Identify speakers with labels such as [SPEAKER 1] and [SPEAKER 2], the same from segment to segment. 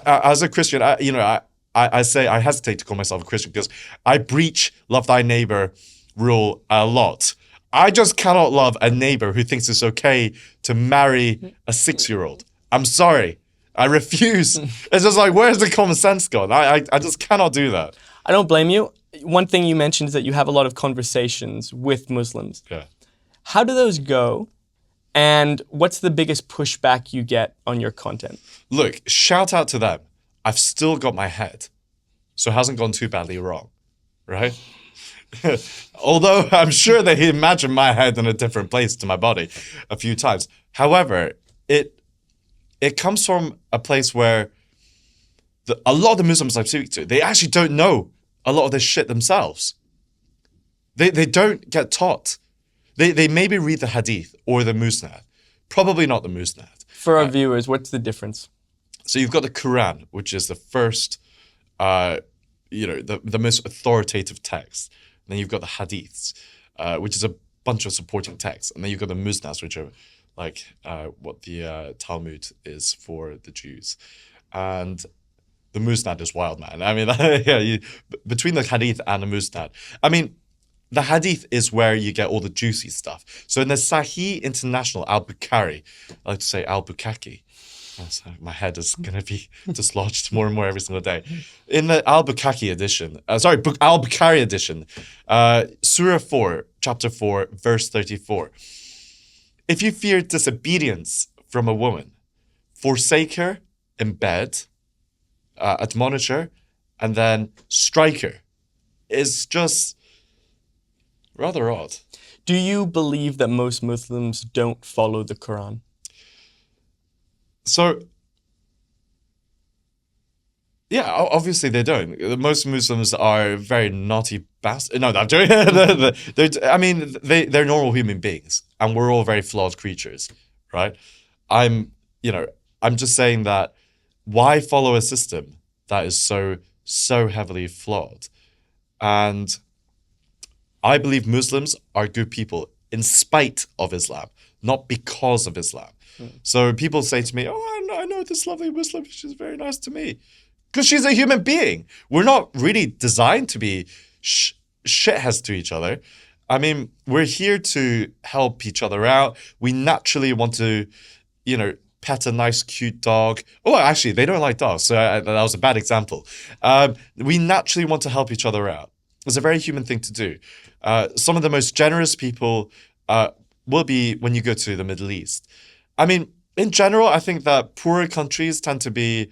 [SPEAKER 1] as a Christian, I say I hesitate to call myself a Christian because I breach love thy neighbor rule a lot. I just cannot love a neighbor who thinks it's okay to marry a 6-year-old. I'm sorry. I refuse. It's just like, where's the common sense gone? I just cannot do that.
[SPEAKER 2] I don't blame you. One thing you mentioned is that you have a lot of conversations with Muslims.
[SPEAKER 1] Yeah.
[SPEAKER 2] How do those go? And what's the biggest pushback you get on your content?
[SPEAKER 1] Look, shout out to them. I've still got my head, so it hasn't gone too badly wrong, right? Although I'm sure they imagine my head in a different place to my body a few times. However, it comes from a place where a lot of the Muslims I speak to, they actually don't know a lot of this shit themselves. They don't get taught. They maybe read the Hadith or the Musnad. Probably not the Musnad.
[SPEAKER 2] For our viewers, what's the difference?
[SPEAKER 1] So you've got the Quran, which is the first, the most authoritative text. And then you've got the Hadiths, which is a bunch of supporting texts. And then you've got the Musnads, which are like what the Talmud is for the Jews. And the Musnad is wild, man. I mean, between the Hadith and the Musnad. I mean, the Hadith is where you get all the juicy stuff. So in the Sahih International Al-Bukhari, I like to say Al-Bukhari. So my head is going to be dislodged more and more every single day. In the Al-Bukhari edition, Al-Bukhari edition, Surah 4, chapter 4, verse 34. If you fear disobedience from a woman, forsake her in bed, admonish her, and then strike her. It's just rather odd.
[SPEAKER 2] Do you believe that most Muslims don't follow the Quran?
[SPEAKER 1] So, yeah, obviously they don't. Most Muslims are very naughty bastards. No, I'm joking. They're normal human beings, and we're all very flawed creatures, right? I'm just saying that why follow a system that is so heavily flawed? And I believe Muslims are good people in spite of Islam, not because of Islam. So people say to me, oh, I know this lovely Muslim, she's very nice to me. Because she's a human being. We're not really designed to be shitheads to each other. I mean, we're here to help each other out. We naturally want to, pet a nice, cute dog. Oh, actually, they don't like dogs, so that was a bad example. We naturally want to help each other out. It's a very human thing to do. Some of the most generous people will be when you go to the Middle East. I mean, in general, I think that poorer countries tend to be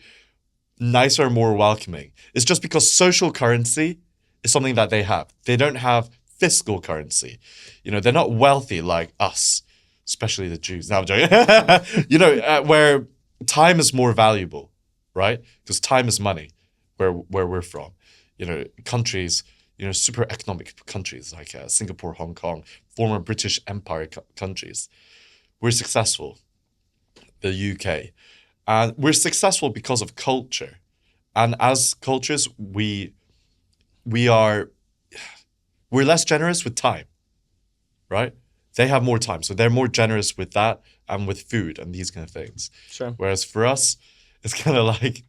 [SPEAKER 1] nicer and more welcoming. It's just because social currency is something that they have. They don't have fiscal currency. They're not wealthy like us, especially the Jews. No, I'm joking. Where time is more valuable, right? Because time is money where we're from. Countries, super economic countries like Singapore, Hong Kong, former British Empire countries. We're successful. The UK. And we're successful because of culture. And as cultures, we're less generous with time, right? They have more time. So they're more generous with that and with food and these kind of things.
[SPEAKER 2] Sure.
[SPEAKER 1] Whereas for us, it's kind of like,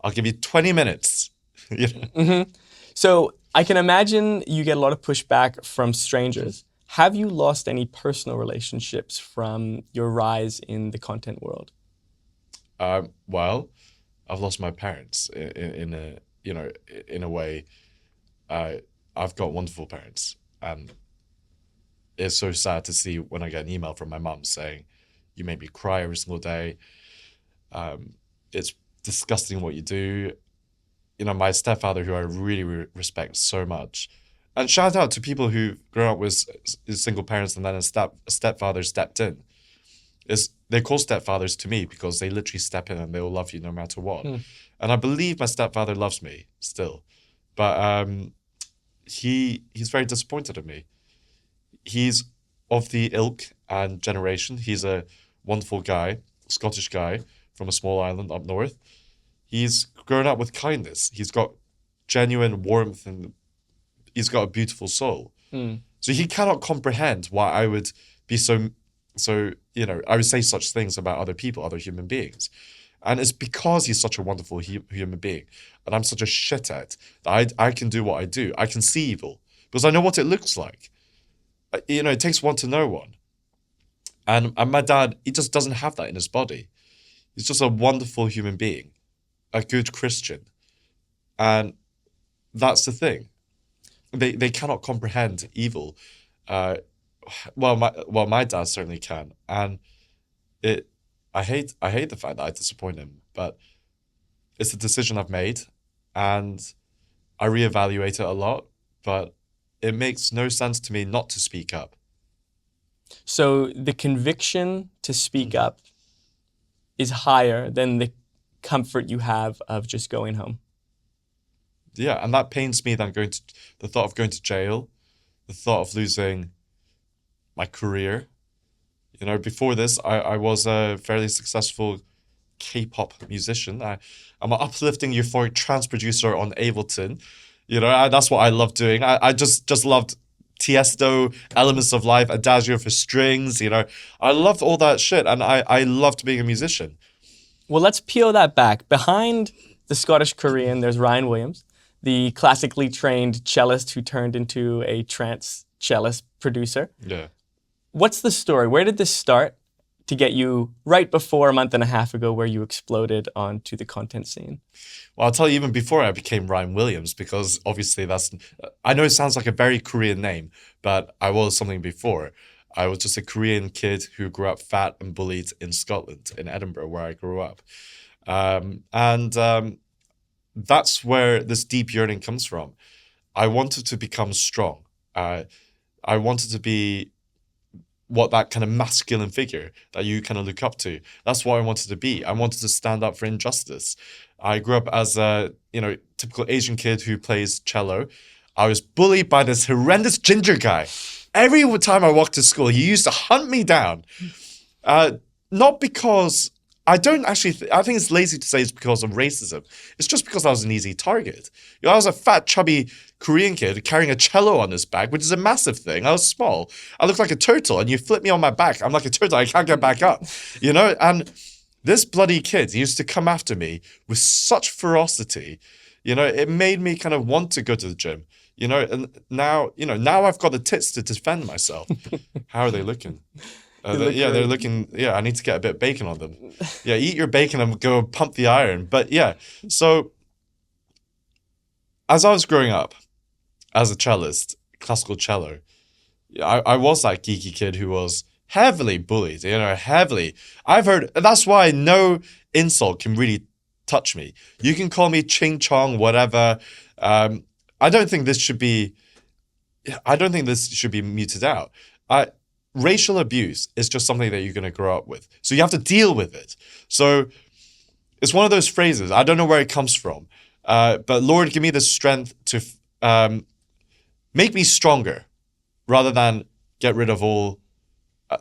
[SPEAKER 1] I'll give you 20 minutes.
[SPEAKER 2] Mm-hmm. So I can imagine you get a lot of pushback from strangers. Have you lost any personal relationships from your rise in the content world?
[SPEAKER 1] Well, I've lost my parents in a way. I've got wonderful parents, and it's so sad to see when I get an email from my mum saying, "You make me cry every single day. It's disgusting what you do." My stepfather, who I really respect so much. And shout out to people who grew up with single parents and then a stepfather stepped in. They call stepfathers to me because they literally step in and they will love you no matter what. And I believe my stepfather loves me still. But he's very disappointed in me. He's of the ilk and generation. He's a wonderful guy, Scottish guy from a small island up north. He's grown up with kindness. He's got genuine warmth and he's got a beautiful soul. So he cannot comprehend why I would be I would say such things about other people, other human beings. And it's because he's such a wonderful human being, and I'm such a shithead that I can do what I do. I can see evil because I know what it looks like. It takes one to know one. And my dad, he just doesn't have that in his body. He's just a wonderful human being, a good Christian. And that's the thing. They cannot comprehend evil. My dad certainly can. And I hate the fact that I disappoint him, but it's a decision I've made, and I reevaluate it a lot, but it makes no sense to me not to speak up.
[SPEAKER 2] So the conviction to speak up is higher than the comfort you have of just going home.
[SPEAKER 1] Yeah, and that pains me than the thought of going to jail, the thought of losing my career. Before this, I was a fairly successful K-pop musician. I'm an uplifting, euphoric trance producer on Ableton. That's what I love doing. I just loved Tiesto, Elements of Life, Adagio for strings. I loved all that shit, and I loved being a musician.
[SPEAKER 2] Well, let's peel that back. Behind the Scottish Korean, there's Ryan Williams, the classically trained cellist who turned into a trance cellist producer.
[SPEAKER 1] Yeah.
[SPEAKER 2] What's the story? Where did this start to get you right before a month and a half ago where you exploded onto the content scene?
[SPEAKER 1] Well, I'll tell you, even before I became Ryan Williams, because obviously I know it sounds like a very Korean name, but I was something before. I was just a Korean kid who grew up fat and bullied in Scotland, in Edinburgh, where I grew up. That's where this deep yearning comes from. I wanted to become strong. I wanted to be what that kind of masculine figure that you kind of look up to. That's what I wanted to be. I wanted to stand up for injustice. I grew up as a, typical Asian kid who plays cello. I was bullied by this horrendous ginger guy. Every time I walked to school, he used to hunt me down. Not because I don't actually. I think it's lazy to say it's because of racism. It's just because I was an easy target. I was a fat, chubby Korean kid carrying a cello on his back, which is a massive thing. I was small. I looked like a turtle, and you flip me on my back, I'm like a turtle. I can't get back up. And this bloody kid used to come after me with such ferocity. It made me kind of want to go to the gym. And now I've got the tits to defend myself. How are they looking? They're looking. Yeah, I need to get a bit of bacon on them. Yeah, eat your bacon and go pump the iron. But yeah, so as I was growing up as a cellist, classical cello, I was that geeky kid who was heavily bullied. Heavily. I've heard. That's why no insult can really touch me. You can call me ching chong, whatever. I don't think this should be muted out. Racial abuse is just something that you're going to grow up with. So you have to deal with it. So it's one of those phrases. I don't know where it comes from. But Lord, give me the strength to make me stronger rather than get rid of all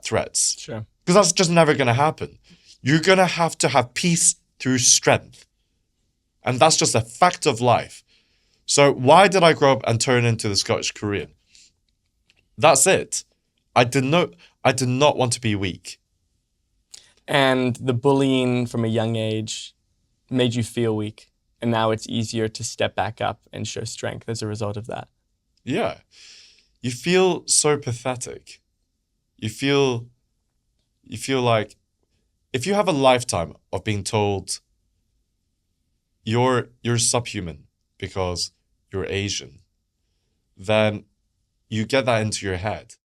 [SPEAKER 1] threats.
[SPEAKER 2] Sure.
[SPEAKER 1] Because that's just never going to happen. You're going to have peace through strength. And that's just a fact of life. So why did I grow up and turn into the Scottish Korean? That's it. I did not want to be weak.
[SPEAKER 2] And the bullying from a young age made you feel weak. And now it's easier to step back up and show strength as a result of that.
[SPEAKER 1] Yeah. You feel so pathetic. You feel like if you have a lifetime of being told you're subhuman because you're Asian, then you get that into your head.